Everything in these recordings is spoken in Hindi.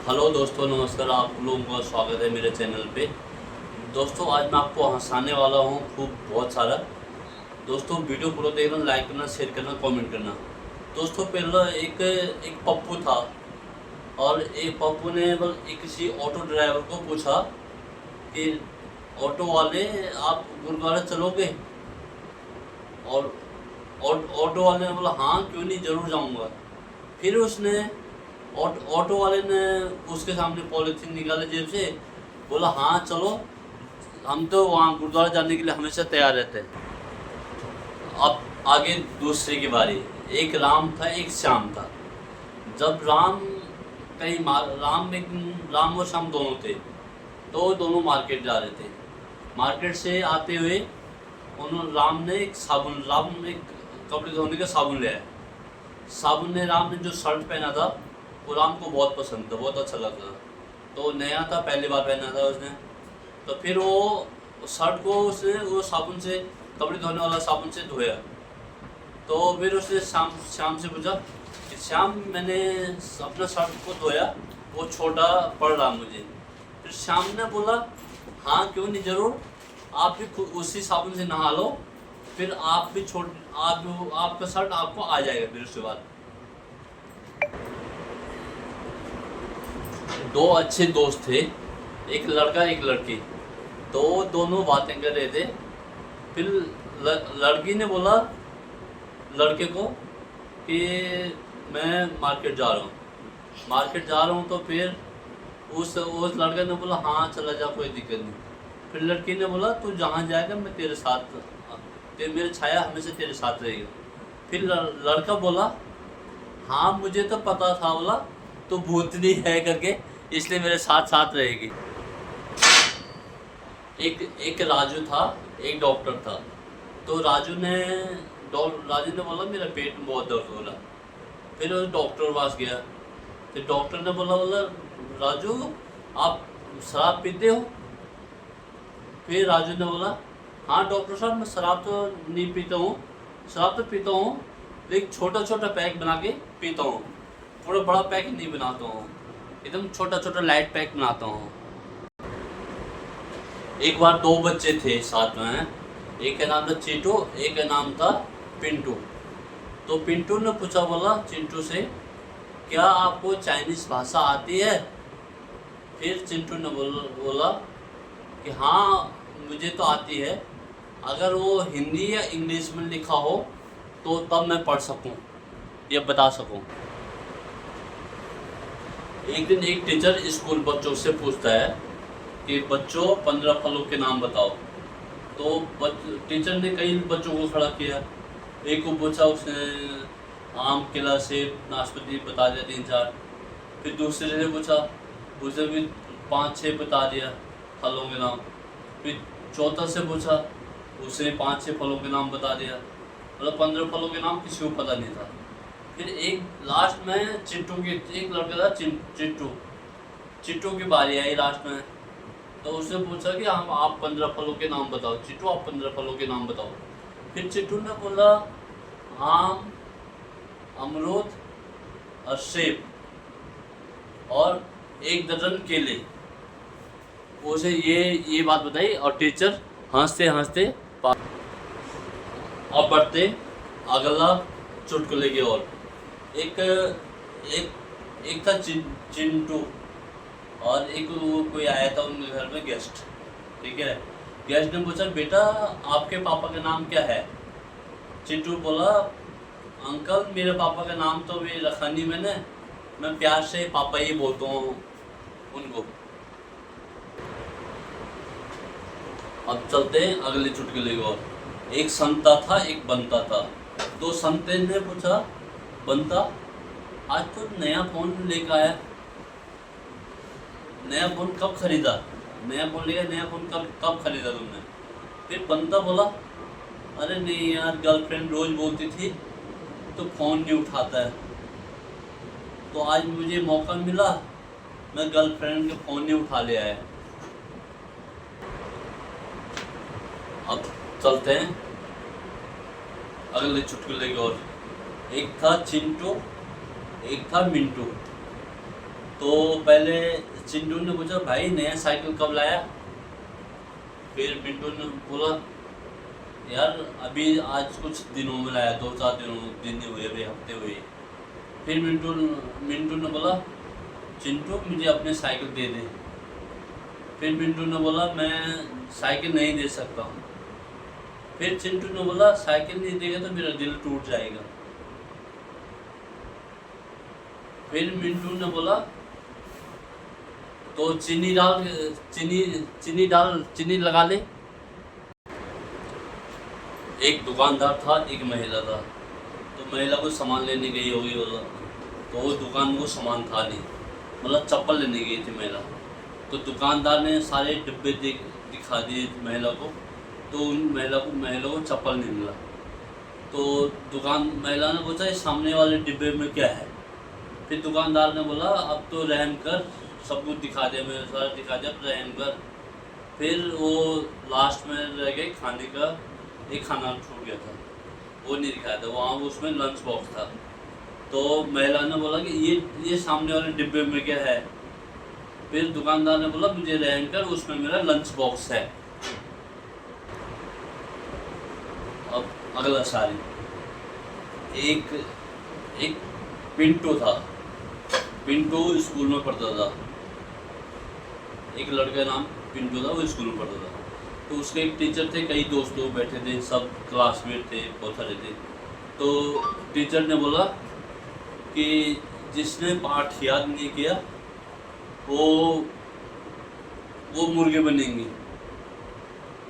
हेलो दोस्तों, नमस्कार। आप लोगों का स्वागत है मेरे चैनल पे। दोस्तों, आज मैं आपको हंसाने वाला हूँ खूब बहुत सारा। दोस्तों, वीडियो पूरा देखना, लाइक करना, शेयर करना, कमेंट करना। दोस्तों, पहला एक एक पप्पू था और एक पप्पू ने एक किसी ऑटो ड्राइवर को पूछा कि ऑटो वाले, आप गुरुद्वारा चलोगे? और ऑटो वाले ने बोला हाँ, क्यों नहीं, ज़रूर जाऊँगा। फिर उसने ऑटो वाले ने उसके सामने पॉलिथीन निकाले जेब से, बोला हाँ चलो, हम तो वहाँ गुरुद्वारा जाने के लिए हमेशा तैयार रहते हैं। अब आगे दूसरे की बारी। एक राम था, एक श्याम था। जब राम और श्याम दोनों थे, तो दोनों मार्केट जा रहे थे। मार्केट से आते हुए राम ने एक कपड़े धोने का साबुन लिया। राम ने जो शर्ट पहना था वो राम को बहुत पसंद था, बहुत अच्छा लगता था। तो नया था, पहली बार पहना था उसने। तो फिर वो शर्ट को उसने वो साबुन से, कपड़े धोने वाला साबुन से धोया। तो फिर उसने श्याम से पूछा कि श्याम, मैंने अपना शर्ट को धोया, वो छोटा पड़ रहा मुझे। फिर श्याम ने बोला हाँ क्यों नहीं, ज़रूर, आप भी उसी साबुन से नहा लो, फिर आपका शर्ट आपको आ जाएगा। फिर उसके बाद दो अच्छे दोस्त थे, एक लड़का एक लड़की। तो दोनों बातें कर रहे थे। फिर लड़की ने बोला लड़के को कि मैं मार्केट जा रहा हूँ। तो फिर उस लड़के ने बोला हाँ चला जा, कोई दिक्कत नहीं। फिर लड़की ने बोला तू जहाँ जाएगा मैं तेरे साथ, मेरी छाया हमेशा तेरे साथ रहेगी। फिर लड़का बोला हाँ मुझे तो पता था, बोला तो भूतनी है करके, इसलिए मेरे साथ साथ रहेगी। एक राजू था, एक डॉक्टर था। तो राजू ने बोला मेरा पेट में बहुत दर्द हो रहा। फिर वो डॉक्टर के पास गया। फिर डॉक्टर ने बोला राजू, आप शराब पीते हो? फिर राजू ने बोला हाँ डॉक्टर साहब, मैं शराब तो नहीं पीता हूँ, शराब तो पीता हूँ लेकिन छोटा छोटा पैक बना के पीता हूँ, पूरा बड़ा पैक नहीं बनाता हूँ, एकदम छोटा छोटा लाइट पैक बनाता हूँ। एक बार दो बच्चे थे साथ में, एक का नाम था चीटू, एक का नाम था पिंटू। तो पिंटू ने पूछा, बोला चिंटू से, क्या आपको चाइनीज़ भाषा आती है? फिर चिंटू ने बोला कि हाँ मुझे तो आती है, अगर वो हिंदी या इंग्लिश में लिखा हो तो तब मैं पढ़ सकूं या बता सकूं। एक दिन एक टीचर स्कूल बच्चों से पूछता है कि बच्चों 15 फलों के नाम बताओ। तो टीचर ने कई बच्चों को खड़ा किया। एक को पूछा, उसने आम, केला, सेब, नाशपाती बता दिया 3-4। फिर दूसरे ने पूछा, उसने भी 5-6 बता दिया फलों के नाम। फिर चौथा से पूछा, उसने 5-6 फलों के नाम बता दिया। मतलब 15 फलों के नाम किसी को पता नहीं था। फिर एक लास्ट में एक लड़का था चिट्टू की बारी आई लास्ट में। तो उसने पूछा कि हम आप 15 फलों के नाम बताओ। चिट्टू, आप 15 फलों के नाम बताओ। फिर चिट्टू ने बोला आम, अमरूद और सेब और 1 दर्जन केले। उसे ये बात बताई और टीचर हंसते हंसते अब बढ़ते अगला चुटकुले की ओर। एक था चिंटू और एक कोई आया था उनके घर में गेस्ट। ठीक है, गेस्ट ने पूछा बेटा आपके पापा का नाम क्या है? चिंटू बोला अंकल मेरे पापा का नाम तो भी रखा नहीं मैंने, मैं प्यार से पापा ही बोलता हूँ उनको। अब चलते हैं अगले चुटकुले की ओर। एक संता था, एक बनता था। दो संते ने पूछा बनता, आज तो नया फोन लेकर आया, नया फोन कब खरीदा? नया फोन कब खरीदा तुमने? फिर बनता बोला अरे नहीं यार, गर्लफ्रेंड रोज बोलती थी तो फोन नहीं उठाता है, तो आज मुझे मौका मिला, मैं गर्लफ्रेंड के फोन नहीं उठा ले आया। अब चलते हैं अगले चुटकुले की ओर। एक था चिंटू, एक था मिंटू। तो पहले चिंटू ने पूछा भाई नया साइकिल कब लाया। फिर मिंटू ने बोला यार अभी आज कुछ दिनों में लाया, 2-4 दिन ही हुए, अभी हफ्ते हुए। फिर मिंटू ने बोला चिंटू मुझे अपने साइकिल दे दे। फिर मिंटू ने बोला मैं साइकिल नहीं दे सकता हूँ। फिर चिंटू ने बोला साइकिल नहीं देगा तो मेरा दिल टूट जाएगा। फिर मिंटू ने बोला तो चीनी लगा ले। एक दुकानदार था, एक महिला था। तो महिला को सामान लेने गई होगी बोला, तो वो दुकान में वो सामान था नहीं, मतलब चप्पल लेने गई थी महिला। तो दुकानदार ने सारे डिब्बे दिखा दिए महिला को, तो उन महिला को चप्पल नहीं मिला। तो महिला ने पूछा इस सामने वाले डिब्बे में क्या है। फिर दुकानदार ने बोला अब तो रहम कर, सब कुछ दिखा दिया, मेरे सारा दिखा दिया, अब रहम कर। फिर वो लास्ट में रह गए खाने का, एक खाना छूट गया था, वो नहीं दिखाया था, वहाँ उसमें लंच बॉक्स था। तो महिला ने बोला कि ये सामने वाले डिब्बे में क्या है। फिर दुकानदार ने बोला मुझे रहम कर, उसमें मेरा लंच बॉक्स है। अब अगला सारी, एक पिंटू था। पिंटू स्कूल में पढ़ता था, एक लड़का नाम पिंटू था, वो स्कूल में पढ़ता था। तो उसके एक टीचर थे, कई दोस्त लोग बैठे थे, सब क्लासमेट थे, बहुत सारे थे। तो टीचर ने बोला कि जिसने पाठ याद नहीं किया वो मुर्गे बनेंगे।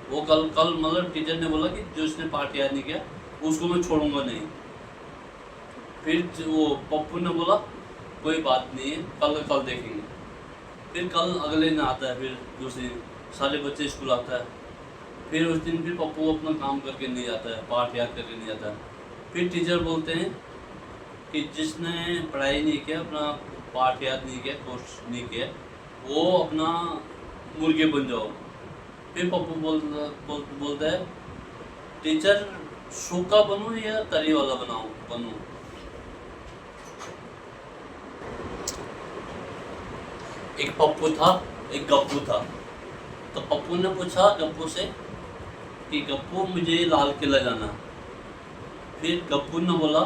वो कल मतलब टीचर ने बोला कि जिसने पाठ याद नहीं किया उसको मैं छोड़ूंगा नहीं। फिर वो पप्पू ने बोला कोई बात नहीं है, कल देखेंगे। फिर कल अगले दिन आता है, फिर दूसरे सारे बच्चे स्कूल आता है। फिर उस दिन फिर पप्पू अपना काम करके नहीं जाता है, पाठ याद करके नहीं जाता है। फिर टीचर बोलते हैं कि जिसने पढ़ाई नहीं किया, अपना पाठ याद नहीं किया, कोर्स नहीं किया, वो अपना मुर्गे बन जाओ। फिर पप्पू बोलता है टीचर सूखा बनूं या तरी वाला बनूं। एक पप्पू था, एक गप्पू था। तो पप्पू ने पूछा गप्पू से कि गप्पू मुझे लाल किला जाना। फिर गप्पू ने बोला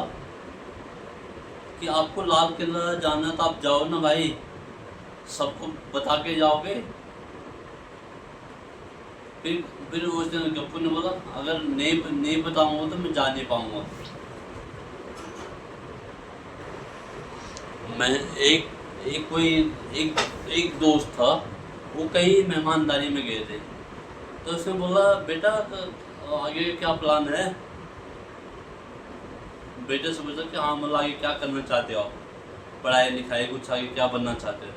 कि आपको लाल किला जाना तो आप जाओ ना भाई, सबको बता के जाओगे। फिर उस दिन गप्पू ने बोला अगर नहीं बताऊंगा तो मैं जा नहीं पाऊंगा। मैं एक दोस्त था, वो कहीं मेहमानदारी में गए थे। तो उसने बोला बेटा आगे क्या प्लान है। बेटे से पूछा कि हाँ मतलब आगे क्या करना चाहते हो आप, पढ़ाई लिखाई कुछ आगे क्या बनना चाहते हो।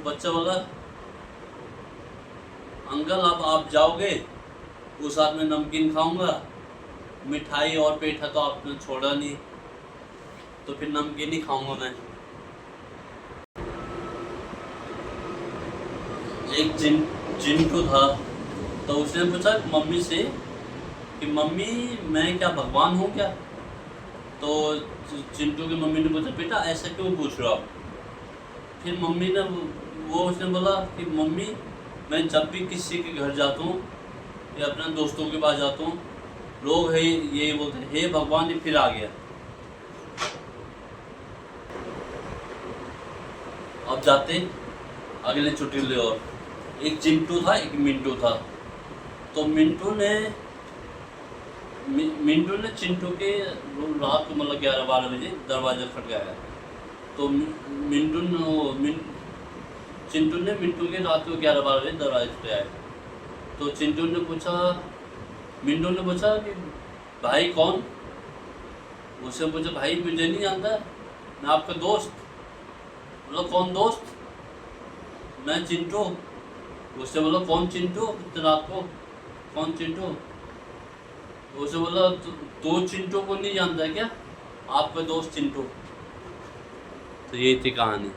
बच्चा बोला अंकल अब आप जाओगे, उस साथ में नमकीन खाऊंगा, मिठाई और पेठा तो आपने छोड़ा नहीं, तो फिर नमकीन ही खाऊंगा मैं। एक चिंटू था, तो उसने पूछा मम्मी से कि मम्मी मैं क्या भगवान हूँ क्या। तो चिंटू की मम्मी ने पूछा बेटा ऐसा क्यों पूछ रहे हो आप। फिर मम्मी ने उसने बोला कि मम्मी मैं जब भी किसी के घर जाता हूँ या अपने दोस्तों के पास जाता हूँ, लोग है यही बोलते हैं हे भगवान ये फिर आ गया। अब जाते अगले चुटकुले और, एक चिंटू था एक मिंटू था। तो मिंटू ने चिंटू के रात को मतलब 11-12 बजे दरवाज़ा खटकाया। तो चिंटू ने मिंटू के रात को 11-12 बजे दरवाज़ा खटकाया। तो मिंटू ने पूछा कि भाई कौन। उससे पूछा भाई मुझे नहीं जानता, मैं आपका दोस्त। बोला कौन दोस्त। मैं चिंटू। उससे बोला कौन चिंटू, रात को कौन चिंटू। उसे बोला तो चिंटू को नहीं जानता क्या, आपका दोस्त चिंटू। तो ये थी कहानी।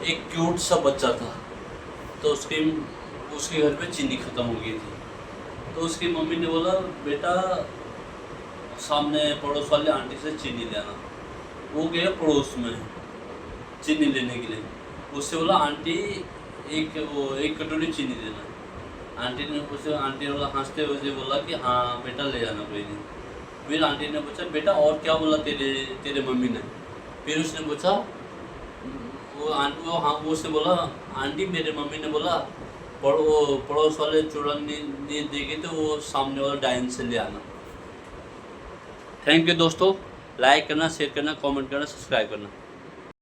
एक क्यूट सा बच्चा था, तो उसके घर पे चीनी ख़त्म हो गई थी। तो उसकी मम्मी ने बोला बेटा सामने पड़ोस वाले आंटी से चीनी लेना। वो गया पड़ोस में चीनी लेने के लिए। उससे बोला आंटी एक कटोरी चीनी देना। आंटी ने बोला हंसते हुए बोला कि हाँ बेटा ले जाना कोई नहीं। फिर आंटी ने पूछा बेटा और क्या बोला तेरे मम्मी ने। फिर उसने पूछा वो उसने बोला आंटी मेरे मम्मी ने बोला पड़ोस वाले चूरन नहीं देगी तो वो सामने वाला डाइन से ले आना। थैंक यू दोस्तों, लाइक करना, शेयर करना, कमेंट करना, सब्सक्राइब करना।